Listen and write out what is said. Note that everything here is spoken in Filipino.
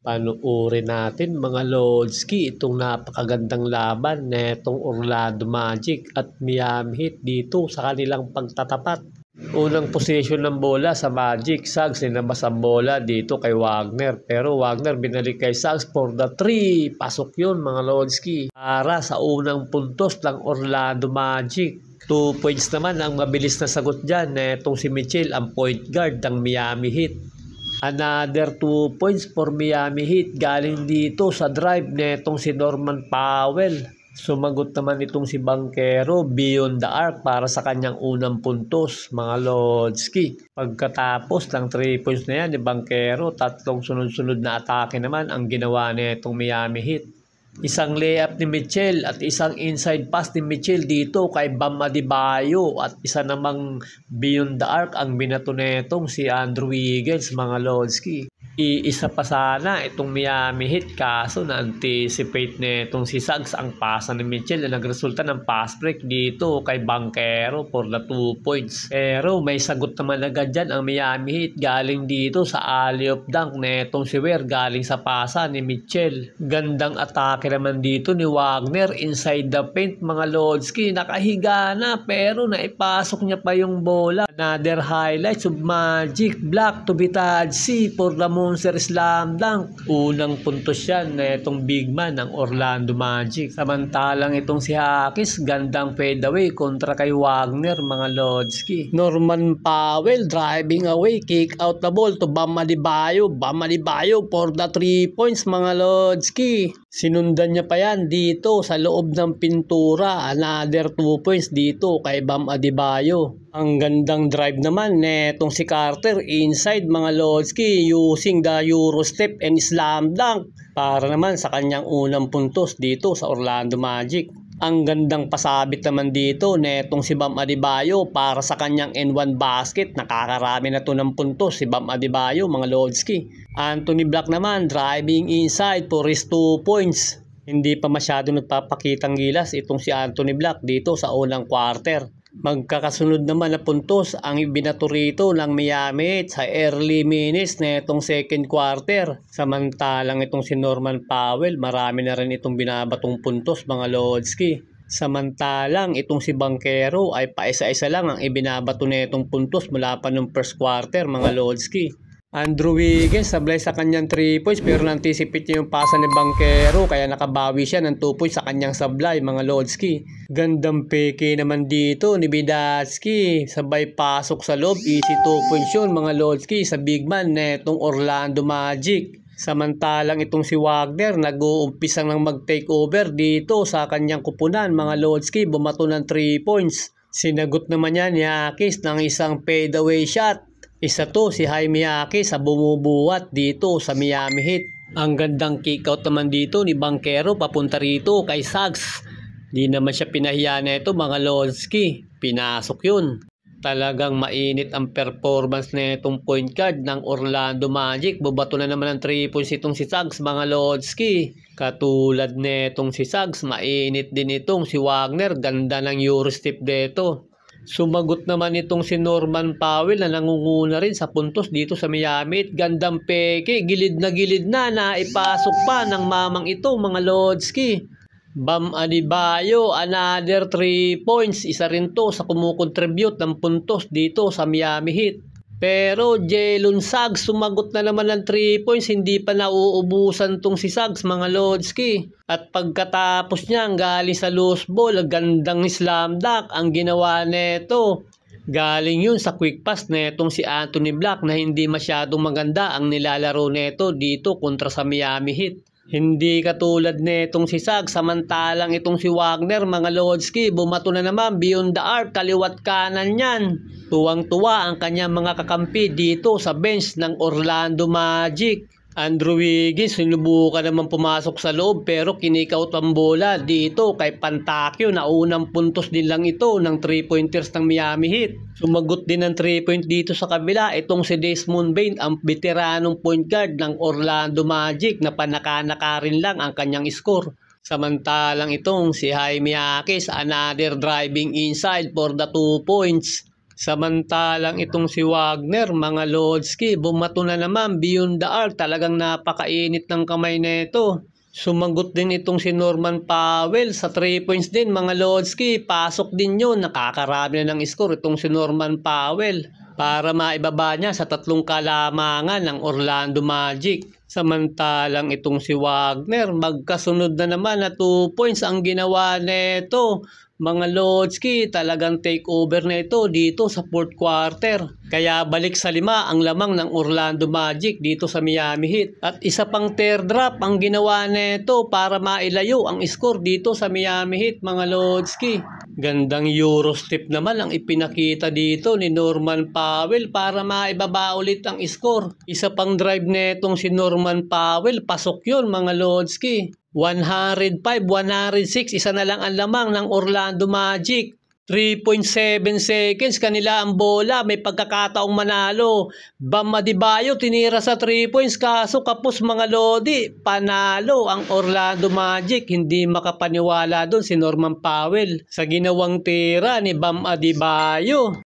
Panuorin natin mga Lordski itong napakagandang laban netong Orlando Magic at Miami Heat dito sa kanilang pagtatapat. Unang posisyon ng bola sa Magic, Suggs linabas ang bola dito kay Wagner. Pero Wagner binalik kay Suggs for the 3. Pasok yun mga Lordski. Para sa unang puntos ng Orlando Magic. 2 points naman ang mabilis na sagot dyan netong si Mitchell ang point guard ng Miami Heat. Another 2 points for Miami Heat galing dito sa drive netong si Norman Powell. Sumagot naman itong si Banchero beyond the arc para sa kanyang unang puntos mga Lordski. Pagkatapos ng 3 points na yan ni Banchero, tatlong sunod-sunod na atake naman ang ginawa netong Miami Heat. Isang layup ni Mitchell at isang inside pass ni Mitchell dito kay Bam Adebayo at isa namang beyond the arc ang binato netong si Andrew Wiggins mga Lordski. Iisa pa sana itong Miami Heat kaso na-anticipate netong si Suggs ang pasa ni Mitchell na nagresulta ng pass break dito kay Banchero for the 2 points. Pero may sagot naman agad dyan ang Miami Heat galing dito sa alley-oop dunk netong si Ware galing sa pasa ni Mitchell. Gandang atake naman dito ni Wagner inside the paint mga Lordski. Nakahiga na pero naipasok niya pa yung bola. Another highlights of Magic block to Bitadze for the Monster Slam Dunk. Unang puntos yan na itong big man ng Orlando Magic. Samantalang itong si Hakis gandang fadeaway kontra kay Wagner mga Lordski. Norman Powell driving away, kick out the ball to Bam Adebayo. Bam Adebayo for the 3 points mga Lordski. Sinundan niya pa yan dito sa loob ng pintura. Another 2 points dito kay Bam Adebayo. Ang gandang drive naman netong si Carter inside mga Lordski using the Euro step and slam dunk para naman sa kanyang unang puntos dito sa Orlando Magic. Ang gandang pasabit naman dito netong si Bam Adebayo para sa kanyang N1 basket. Nakakarami na to ng puntos si Bam Adebayo mga Lordski. Anthony Black naman driving inside for his 2 points. Hindi pa masyado nagpapakitang gilas itong si Anthony Black dito sa unang quarter. Magkakasunod naman na puntos ang ibinato rito ng Miami sa early minutes na itong second quarter. Samantalang itong si Norman Powell, marami na rin itong binabatong puntos mga Lordski. Samantalang itong si Banchero ay paisa-isa lang ang ibinabato na itong puntos mula pa ng first quarter mga Lordski. Andrew Wiggins sablay sa kanyang 3 points pero na-anticipate niya yung pasa ni Banchero kaya nakabawi siya ng 2 points sa kanyang sablay mga Lordski. Gandang peke naman dito ni Bitadze, sabay pasok sa loob, easy 2 points yun mga Lordski sa big man netong Orlando Magic. Samantalang itong si Wagner nag-uumpisang lang mag-take over dito sa kanyang kupunan mga Lordski, bumato ng 3 points. Sinagot naman niya ni Hakis ng isang fadeaway shot. Isa to si Jaime Hakis sa bumubuhat dito sa Miami Heat. Ang gandang kick out naman dito ni Banchero papunta rito kay Suggs. Di naman siya pinahiya na ito mga Lordski. Pinasok yun. Talagang mainit ang performance na itong point guard ng Orlando Magic. Bubato na naman ng 3 points itong si Suggs mga Lordski. Katulad na itong si Suggs, mainit din itong si Wagner. Ganda ng Eurostep dito. Sumagot naman itong si Norman Powell na nangunguna rin sa puntos dito sa Miami. Gandang peke, gilid na naipasok pa ng mamang ito mga Lordski. Bam Adebayo, another 3 points. Isa rin to sa kumukontribute ng puntos dito sa Miami Heat. Pero Jalen Suggs sumagot na naman ng 3 points. Hindi pa nauubusan tong si Suggs mga Lordski. At pagkatapos niya galing sa loose ball, gandang slam dunk ang ginawa neto. Galing yun sa quick pass netong si Anthony Black na hindi masyadong maganda ang nilalaro neto dito kontra sa Miami Heat. Hindi katulad netong si Suggs, samantalang itong si Wagner mga Lordski, bumato na naman beyond the arc, kaliwat kanan yan. Tuwang-tuwa ang kanyang mga kakampi dito sa bench ng Orlando Magic. Andrew Wiggins sinubukan naman pumasok sa loob pero kinikaut ang bola dito kay Pantakyo na unang puntos din lang ito ng 3-pointers ng Miami Heat. Sumagot din ng 3 point dito sa kabila itong si Desmond Bane, ang veteranong point guard ng Orlando Magic na panaka-naka rin lang ang kanyang score. Samantalang itong si Jaime Hakis, another driving inside for the 2 points. Samantalang itong si Wagner, mga Lodski, bumato na naman beyond the arc. Talagang napakainit ng kamay nito. Sumagot din itong si Norman Powell sa 3 points din, mga Lodski. Pasok din yun. Nakakarami na ng score itong si Norman Powell para maibaba niya sa 3 kalamangan ng Orlando Magic. Samantalang itong si Wagner, magkasunod na naman na 2 points ang ginawa nito. Mga Lodski, talagang take over na ito dito sa 4th quarter. Kaya balik sa 5 ang lamang ng Orlando Magic dito sa Miami Heat. At isa pang teardrop ang ginawa nito para mailayo ang score dito sa Miami Heat, mga Lodski. Gandang Euro step naman ang ipinakita dito ni Norman Powell para maibaba ulit ang score. Isa pang drive netong si Norman Powell, pasok yun, mga Lodski. 105, 106, isa na lang ang lamang ng Orlando Magic. 3.7 seconds, kanila ang bola, may pagkakataong manalo. Bam Adebayo tinira sa 3 points, kaso kapos, mga Lodi. Panalo ang Orlando Magic, hindi makapaniwala doon si Norman Powell sa ginawang tira ni Bam Adebayo.